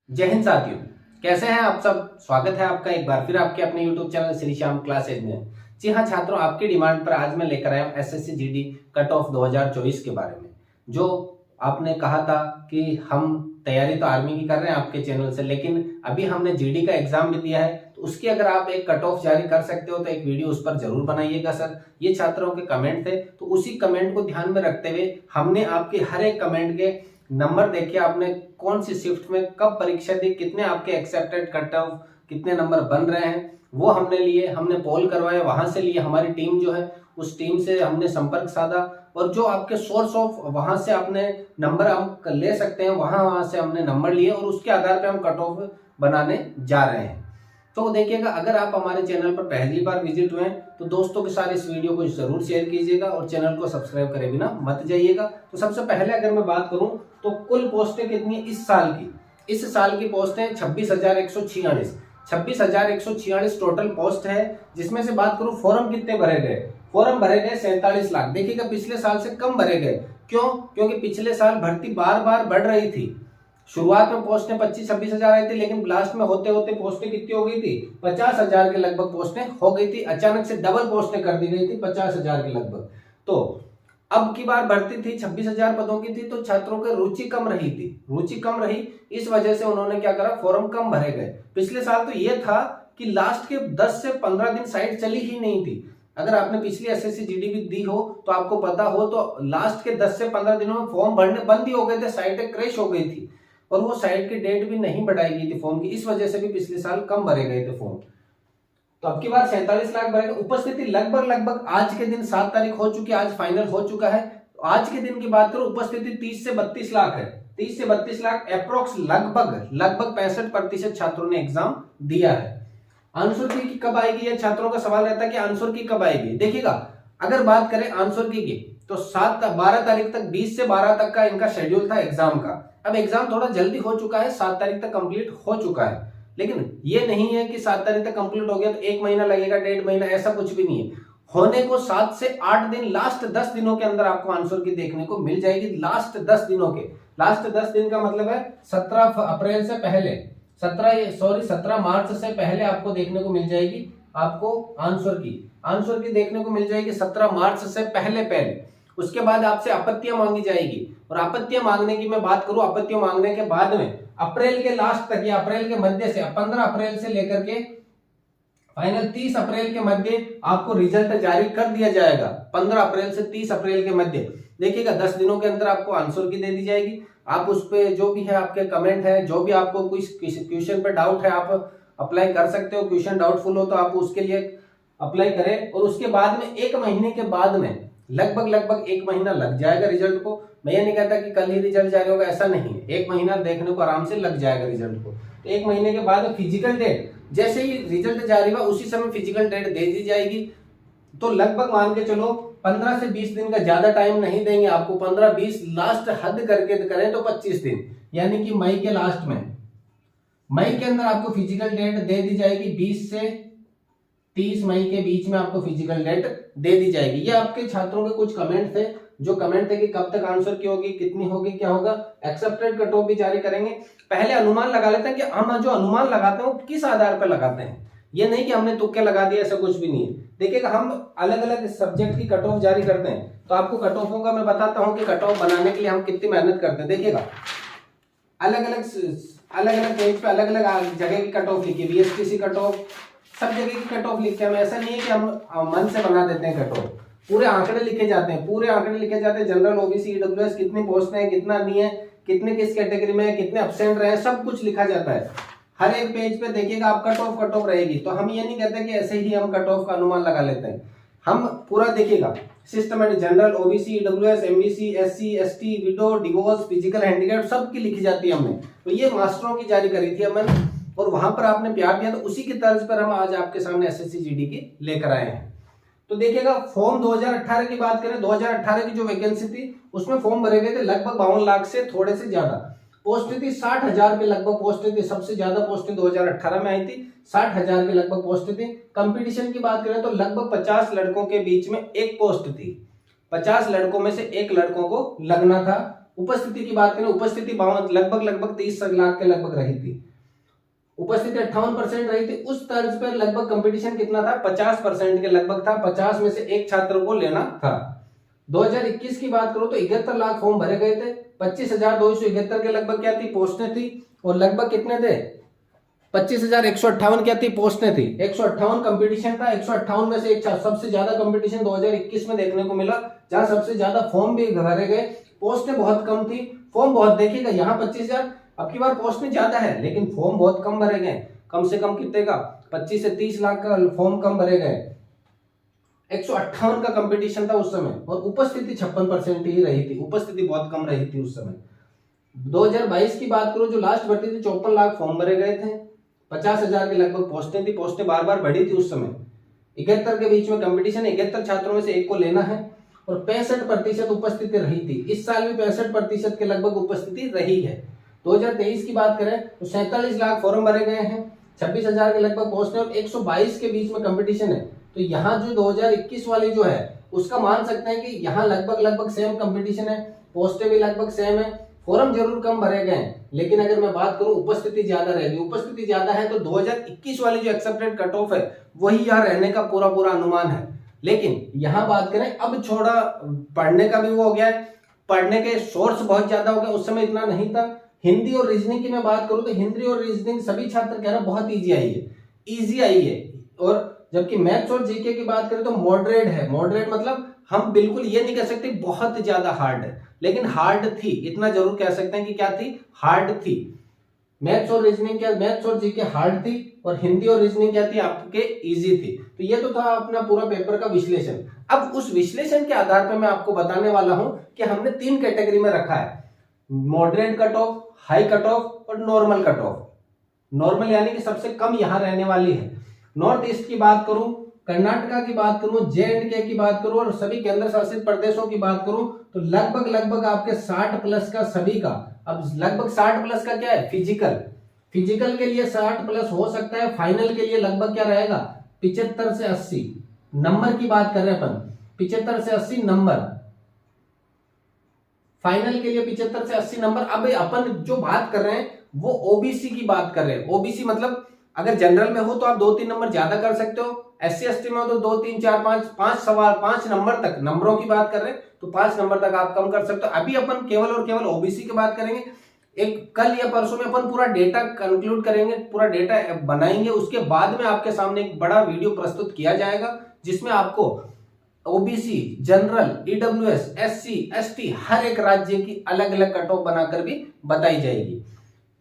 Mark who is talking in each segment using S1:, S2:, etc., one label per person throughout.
S1: जय हिंद साथियों, कैसे हैं आप सब। स्वागत है आपका एक बार फिर आपके अपने YouTube channel Shri Shyam classes में। जी हाँ छात्रों, आपकी डिमांड पर आज मैं लेकर आया हूँ एसएससी जीडी कट ऑफ 2024 के बारे में। जो आपने कहा था कि हम तैयारी तो आर्मी की कर रहे हैं आपके चैनल से, लेकिन अभी हमने जीडी का एग्जाम भी दिया है, तो उसकी अगर आप एक कट ऑफ जारी कर सकते हो तो एक वीडियो उस पर जरूर बनाइएगा सर। ये छात्रों के कमेंट थे, तो उसी कमेंट को ध्यान में रखते हुए हमने आपके हर एक कमेंट के नंबर देखे, आपने कौन सी शिफ्ट में कब परीक्षा दी, कितने आपके एक्सेप्टेड कट ऑफ, कितने नंबर बन रहे हैं, वो हमने लिए, हमने पोल करवाया, वहां से लिए। हमारी टीम जो है उस टीम से हमने संपर्क साधा और जो आपके सोर्स ऑफ वहां से आपने नंबर हम ले सकते हैं, वहां से हमने नंबर लिए और उसके आधार पे हम कट ऑफ बनाने जा रहे हैं। तो देखिएगा, अगर आप हमारे चैनल पर पहली बार विजिट हुए तो दोस्तों के साथ इस वीडियो को जरूर शेयर कीजिएगा और चैनल को सब्सक्राइब करे बिना मत जाइएगा। तो सबसे पहले अगर मैं बात करूं तो कुल पोस्टें कितनी है इस साल की। इस साल की पोस्टें 26,146 26,146 टोटल पोस्ट है। जिसमें से बात करूं फॉर्म कितने भरे गए, फॉर्म भरे गए 47 लाख। देखिएगा पिछले साल से कम भरे गए, क्यों? क्योंकि पिछले साल भर्ती बार बार बढ़ रही थी। शुरुआत में पोस्टें 25-26 हजार आई थी, लेकिन लास्ट में होते होते पोस्टें कितनी हो गई थी, 50,000 के लगभग पोस्टें हो गई थी। अचानक से डबल पोस्टें कर दी गई थी 50,000 के लगभग। तो अब की बार भर्ती थी 26,000 पदों की थी, तो छात्रों की रुचि कम रही थी, रुचि कम रही, इस वजह से उन्होंने क्या करा, फॉर्म कम भरे गए। पिछले साल तो ये था कि लास्ट के 10 से 15 दिन साइट चली ही नहीं थी। अगर आपने पिछली एसएससी जीडी दी हो तो आपको पता हो, तो लास्ट के 10 से 15 दिनों में फॉर्म भरने बंद ही हो गए थे, साइटें क्रैश हो गई थी और वो साइट की डेट भी नहीं बढ़ाई गई थी फॉर्म की, इस वजह से भी पिछले साल कम भरे गए थे फॉर्म। तो अब की बार 47 लाख भरे गए। उपस्थिति लगभग आज के दिन 7 तारीख हो चुकी है, आज फाइनल हो चुका है। तो आज के दिन की बात करो, उपस्थिति 30 से 32 लाख है, 30 से 32 लाख अप्रोक्स, लगभग 65% छात्रों ने एग्जाम दिया है। आंसर की कब आएगी, ये छात्रों का सवाल रहता है कि आंसर की कब आएगी। देखिएगा, अगर बात करें आंसर की तो 12 तारीख तक, 20 से 12 तक का इनका शेड्यूल था एग्जाम का। अब एग्जाम थोड़ा जल्दी हो चुका है, 7 तारीख तक कंप्लीट हो चुका है, लेकिन ये नहीं है कि 7 तारीख तक कंप्लीट हो गया तो 1 महीना लगेगा, 1.5 महीना, ऐसा कुछ भी नहीं है। होने को 7 से 8 दिन, लास्ट 10 दिनों के अंदर आपको आंसर की देखने को मिल जाएगी। लास्ट 10 दिनों के, लास्ट 10 दिन का मतलब है 17 अप्रैल से पहले, 17 मार्च से पहले आपको देखने को मिल जाएगी। आपको आंसर की देखने को मिल जाएगी 17 मार्च से पहले। उसके बाद आपसे आपत्तियां मांगी जाएगी, और आपत्तियां मांगने की मैं बात करूं, आपत्तियां मांगने के बाद में अप्रैल के लास्ट तक या अप्रैल के मध्य से, 15 अप्रैल से लेकर के फाइनल 30 अप्रैल के मध्य आपको रिजल्ट जारी कर दिया जाएगा। 15 अप्रैल से 30 अप्रैल के मध्य देखिएगा, 10 दिनों के अंदर आपको आंसर की दे दी जाएगी। आप उस पे जो भी है आपके कमेंट है, जो भी आपको कोई क्वेश्चन पे डाउट है, आप अप्लाई कर सकते हो। क्वेश्चन डाउटफुल हो तो आप उसके लिए अप्लाई करें, और उसके बाद में 1 महीने के बाद में लगभग 1 महीना लग जाएगा रिजल्ट को। मैं ये नहीं कहता कि कल ही रिजल्ट जारी होगा, ऐसा नहीं है, 1 महीना देखने को आराम से लग जाएगा रिजल्ट को। तो 1 महीने के बाद फिजिकल डेट, जैसे ही रिजल्ट जारी हुआ उसी समय फिजिकल डेट दे दी जाएगी। तो लगभग मान के चलो 15 से 20 दिन का, ज्यादा टाइम नहीं देंगे आपको, 15-20 लास्ट हद करके करें तो 25 दिन, यानी कि मई के लास्ट में, मई के अंदर आपको फिजिकल डेट दे दी जाएगी। 20 से 30 मई के बीच में आपको फिजिकल डेट दे दी जाएगी। ये आपके छात्रों के कुछ कमेंट थे, जो कमेंट थे कि कब तक आंसर की होगी, कितनी होगी, क्या होगा। एक्सेप्टेड कट ऑफ भी जारी करेंगे। पहले अनुमान लगा लेते हैं कि हम जो अनुमान लगाते हैं वो किस आधार पर लगाते हैं। ये नहीं कि हमने तुक्के लगा दिए, ऐसा कुछ भी नहीं है। देखिएगा, हम अलग अलग सब्जेक्ट की कट ऑफ जारी करते हैं, तो आपको कट ऑफों का मैं बताता हूँ कि कट ऑफ बनाने के लिए हम कितनी मेहनत करते हैं। देखिएगा, अलग अलग पेज पे अलग अलग जगह की कट ऑफ लिखी, बीएसटीसी कट ऑफ, सब जगह की कट ऑफ लिखते हैं। ऐसा नहीं है कि हम मन से बना देते हैं कट ऑफ, पूरे आंकड़े लिखे जाते हैं, पूरे आंकड़े लिखे जाते हैं। जनरल, ओबीसी, ईडब्ल्यूएस, कितनी पोस्ट है, कितना नहीं है, कितने किस कैटेगरी में है, कितने एब्सेंट रहे, सब कुछ लिखा जाता है। हर एक पेज पे देखिएगा आप कट ऑफ रहेगी। तो हम ये नहीं कहते कि ऐसे ही हम कट ऑफ का अनुमान लगा लेते हैं। हम पूरा देखिएगा systematic, general, OBC, EWS, MBC, SC, ST, window, divorce, physical handicap, सबकी लिखी जाती है हमने। तो ये मास्टरों की जारी करी थी हमने, और वहां पर आपने प्यार दिया, तो उसी की तर्ज पर हम आज आपके सामने एसएससी जीडी की लेकर आए हैं। तो देखिएगा, फॉर्म 2018 की बात करें, 2018 की जो वैकेंसी थी उसमें फॉर्म भरे गए थे लगभग 52 लाख से थोड़े से ज्यादा। पोस्ट थी 60,000 के लगभग पोस्ट थी, सबसे ज्यादा पोस्टें 2018 में आई थी, 60,000 के लगभग पोस्ट थी। कंपटीशन की बात करें तो लगभग 50 लड़कों के बीच में एक पोस्ट थी, 50 लड़कों में से एक लड़कों को लगना था। उपस्थिति की बात करें, उपस्थिति 52 लगभग 30 लाख के लगभग रही थी, उपस्थिति 58% रही थी। उस तर्ज पर लगभग कंपटीशन कितना था, 50% के लगभग था, 50 में से एक छात्र को लेना था। 2021 की बात करो तो 71 लाख फॉर्म भरे गए थे, 25,271 के लगभग क्या थी, पोस्टें थी, और लगभग कितने थे, 25,158 क्या थी, पोस्टें थी। 158 कंपटीशन था, 158 में से एक सबसे ज्यादा कंपटीशन 2021 में देखने को मिला, जहां सबसे ज्यादा फॉर्म भी भरे गए, पोस्टें बहुत कम थी, फॉर्म बहुत, देखिएगा यहाँ 25,000, अब की बार पोस्टें ज्यादा है लेकिन फॉर्म बहुत कम भरे गए, कम से कम कितने का, 25 से 30 लाख का फॉर्म कम भरे गए। 158 का कंपटीशन था उस समय, और उपस्थिति 56% ही रही थी, उपस्थिति बहुत कम रही थी उस समय। 2022 की बात करो, जो लास्ट भर्ती थी 54 लाख फॉर्म भरे गए थे, 50,000 के लगभग पोस्टें थी, पोस्टें बार बार बढ़ी थी उस समय। 71 के बीच में कंपटीशन, 71 छात्रों में से एक को लेना है, और 65% उपस्थिति रही थी। इस साल भी 65% के लगभग उपस्थिति रही है। 2023 की बात करें तो 47 लाख फॉर्म भरे गए हैं, 26,000 के लगभग पोस्ट है, और 122 के बीच में कंपटीशन है। तो यहाँ जो 2021 वाली जो है उसका मान सकते हैं कि यहाँ लगभग सेम कंपटीशन है, पोस्टें भी लगभग सेम है, फॉर्म जरूर कम भरे गए हैं, लेकिन अगर मैं बात करूं उपस्थिति ज्यादा रहेगी, उपस्थिति ज्यादा है तो 2021 वाली जो एक्सेप्टेड कट ऑफ है वही यहाँ रहने का पूरा अनुमान है। लेकिन यहाँ बात करें, अब छोड़ा पढ़ने का भी वो हो गया है, पढ़ने के सोर्स बहुत ज्यादा हो गए, उस समय इतना नहीं था। हिंदी और रीजनिंग की मैं बात करूं तो हिंदी और रीजनिंग सभी छात्र कह रहे हैं बहुत ईजी आई है, और जबकि मैथ्स और जीके की बात करें तो मॉडरेट है। मॉडरेट मतलब हम बिल्कुल ये नहीं कह सकते बहुत ज्यादा हार्ड है, लेकिन हार्ड थी, इतना जरूर कह सकते हैं कि क्या थी, हार्ड थी। मैथ्स और रीजनिंग क्या, मैथ्स और जीके हार्ड थी, और हिंदी और रीजनिंग क्या थी, आपके इजी थी। तो ये तो था अपना पूरा पेपर का विश्लेषण। अब उस विश्लेषण के आधार पर मैं आपको बताने वाला हूं कि हमने 3 कैटेगरी में रखा है, moderate cut off, high cut off और नॉर्मल कट ऑफ। नॉर्मल यानी कि सबसे कम यहां रहने वाली है। नॉर्थ ईस्ट की बात करूं, कर्नाटका की बात करूं, JNK की बात करूं, और सभी केंद्र शासित प्रदेशों की बात करूं तो लगभग आपके 60 प्लस का सभी का। अब लगभग 60 प्लस का क्या है, फिजिकल के लिए 60 प्लस हो सकता है, फाइनल के लिए लगभग क्या रहेगा, 75 से 80 नंबर की बात कर रहे हैं अपन, 75 से 80 नंबर, फाइनल के लिए 75 से 80 नंबर। अब अपन जो बात कर रहे हैं वो ओबीसी की बात कर रहे हैं। ओबीसी मतलब अगर जनरल में हो तो आप 2-3 नंबर ज्यादा कर सकते हो, SC ST में हो तो 2 3 4 5 सवाल 5 नंबर तक, नंबरों की बात कर रहे हैं तो 5 नंबर तक आप कम कर सकते हो। अभी अपन केवल और केवल ओबीसी की बात करेंगे। एक कल या परसों में अपन पूरा डेटा कंक्लूड करेंगे, पूरा डेटा बनाएंगे, उसके बाद में आपके सामने एक बड़ा वीडियो प्रस्तुत किया जाएगा जिसमें आपको OBC, general, EWS, SC ST हर एक राज्य की अलग अलग कट ऑफ बनाकर भी बताई जाएगी।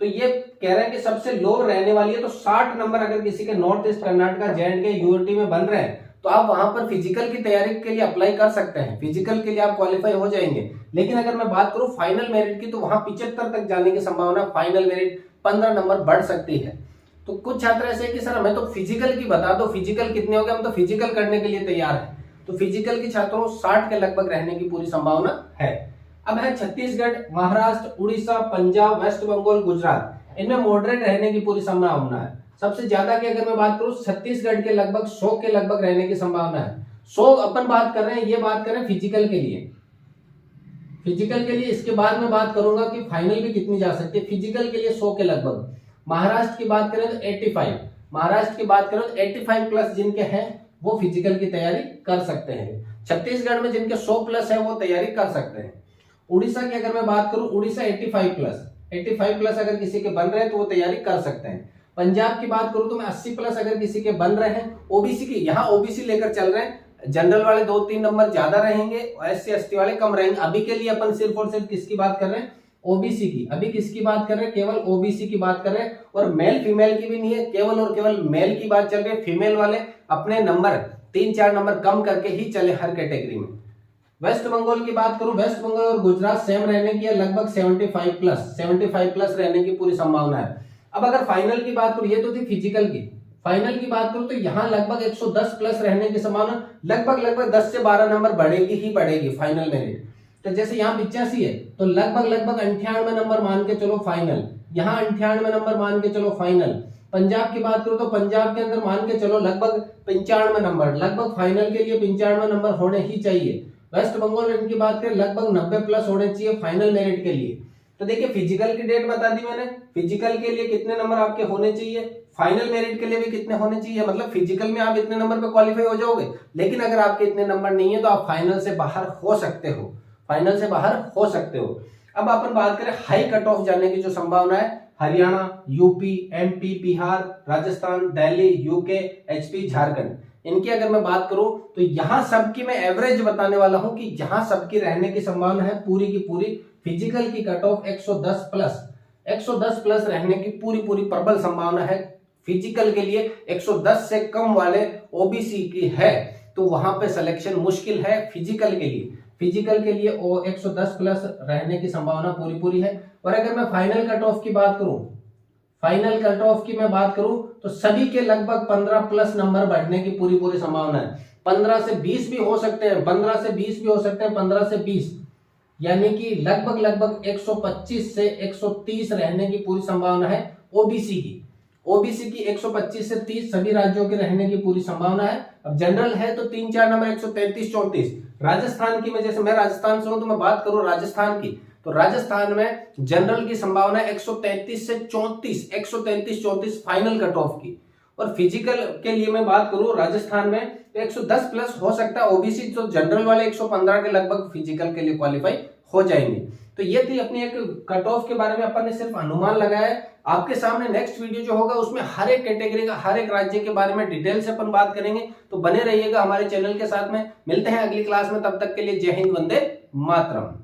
S1: तो ये कह रहे हैं कि सबसे लो रहने वाली है, तो 60 नंबर अगर किसी के north east, Karnataka, JNK, UT में बन रहे हैं तो आप वहां पर फिजिकल की तैयारी के लिए अप्लाई कर सकते हैं, फिजिकल के लिए आप क्वालिफाई हो जाएंगे। लेकिन अगर मैं बात करूं फाइनल मेरिट की तो वहां 75 तक जाने की संभावना, फाइनल मेरिट 15 नंबर बढ़ सकती है। तो कुछ छात्र ऐसे है कि सर हमें तो फिजिकल की बता दो, फिजिकल कितने हो गए, हम तो फिजिकल करने के लिए तैयार है। तो फिजिकल की छात्रों 60 के लगभग रहने की पूरी संभावना है। अब है छत्तीसगढ़, महाराष्ट्र, उड़ीसा, पंजाब, वेस्ट बंगाल, गुजरात, इनमें मॉडरेट रहने की पूरी संभावना है। सबसे ज्यादा की अगर मैं बात करूं छत्तीसगढ़ के लगभग 100 के लगभग रहने की संभावना है। 100 अपन बात कर रहे हैं, ये बात कर रहे हैं फिजिकल के लिए, फिजिकल के लिए। इसके बाद में बात करूंगा कि फाइनल भी कितनी जा सकती है। फिजिकल के लिए 100 के लगभग। महाराष्ट्र की बात करें तो 85, महाराष्ट्र की बात करें तो 85 प्लस जिनके हैं वो फिजिकल की तैयारी कर सकते हैं। छत्तीसगढ़ में जिनके 100 प्लस है वो तैयारी कर सकते हैं। उड़ीसा की अगर मैं बात करूं, उड़ीसा 85 प्लस अगर किसी के बन रहे हैं तो वो तैयारी कर सकते हैं। पंजाब की बात करूं तो मैं 80 प्लस अगर किसी के बन रहे हैं। ओबीसी की, यहाँ ओबीसी लेकर चल रहे हैं, जनरल वाले 2-3 नंबर ज्यादा रहेंगे, SC ST वाले कम रहेंगे। अभी के लिए अपन सिर्फ और सिर्फ किसकी बात कर रहे हैं, ओबीसी की। अभी किसकी बात कर रहे हैं, केवल ओबीसी की बात कर रहे हैं, और मेल फीमेल की भी नहीं है, केवल और केवल मेल की बात चल रही है। फीमेल वाले अपने नंबर 3-4 नंबर कम करके ही चले हर कैटेगरी में। वेस्ट बंगाल की बात करूं, वेस्ट बंगाल और गुजरात सेम रहने की है, लगभग 75 प्लस रहने की पूरी संभावना है। अब अगर फाइनल की बात करूं, ये तो थी फिजिकल की, फाइनल की बात करूं तो यहाँ लगभग 110 प्लस रहने की संभावना, लगभग 10 से 12 नंबर बढ़ेगी ही बढ़ेगी फाइनल मेरिट। तो जैसे यहाँ 85 है तो लगभग 98 नंबर मान के चलो फाइनल, यहाँ 98 नंबर मान के चलो फाइनल। पंजाब की बात करूं तो पंजाब के अंदर मान के चलो लगभग 95 नंबर, लगभग फाइनल के लिए 95 नंबर होने ही चाहिए। वेस्ट बंगाल इनकी बात करें लगभग 90 प्लस होने चाहिए फाइनल मेरिट के लिए। तो देखिए फिजिकल की डेट बता दी मैंने, फिजिकल के लिए कितने नंबर आपके होने चाहिए, फाइनल मेरिट के लिए भी कितने होने चाहिए, मतलब फिजिकल में आप इतने नंबर पे क्वालिफाई हो जाओगे। लेकिन अगर आपके इतने नंबर नहीं है तो आप फाइनल से बाहर हो सकते हो, फाइनल से बाहर हो सकते हो। अब अपन बात करें हाई कट ऑफ जाने की जो संभावना है, Haryana, UP, MP, Bihar, Rajasthan, Delhi, UK, HP, Jharkhand, इनकी अगर मैं बात करूं तो यहां सबकी मैं एवरेज बताने वाला हूं कि जहां सबकी रहने की संभावना है पूरी की पूरी फिजिकल की कट ऑफ 110 प्लस, 110 प्लस रहने की पूरी पूरी प्रबल संभावना है फिजिकल के लिए। 110 से कम वाले ओबीसी की है तो वहां पे सिलेक्शन मुश्किल है फिजिकल के लिए, फिजिकल के लिए 110 प्लस रहने की संभावना पूरी पूरी है। और अगर मैं फाइनल कट ऑफ की बात करूं, फाइनल कट ऑफ की मैं बात करूं तो सभी के लगभग 15 प्लस नंबर बढ़ने की पूरी पूरी संभावना है। 15 से 20 भी हो सकते हैं, 15 से 20 भी हो सकते हैं, 15 से 20 यानी कि लगभग 125 से 130 रहने की पूरी संभावना है ओबीसी की। ओबीसी की 125 से 30 सभी राज्यों के रहने की पूरी संभावना है। अब जनरल है तो 3-4 नंबर 133, 34। राजस्थान की में, जैसे मैं राजस्थान से हूं तो मैं बात करूं राजस्थान की, तो राजस्थान में जनरल की संभावना 133 से 34, 133, 34 फाइनल कट ऑफ की। और फिजिकल के लिए मैं बात करूं राजस्थान में तो 110 प्लस हो सकता है ओबीसी, तो जनरल वाले 115 के लगभग फिजिकल के लिए क्वालिफाई हो जाएंगे। तो ये थी अपनी एक कट ऑफ के बारे में अपन ने सिर्फ अनुमान लगाया है। आपके सामने नेक्स्ट वीडियो जो होगा उसमें हर एक कैटेगरी का, हर एक राज्य के बारे में डिटेल से अपन बात करेंगे। तो बने रहिएगा हमारे चैनल के साथ में। मिलते हैं अगली क्लास में, तब तक के लिए जय हिंद, वंदे मातरम।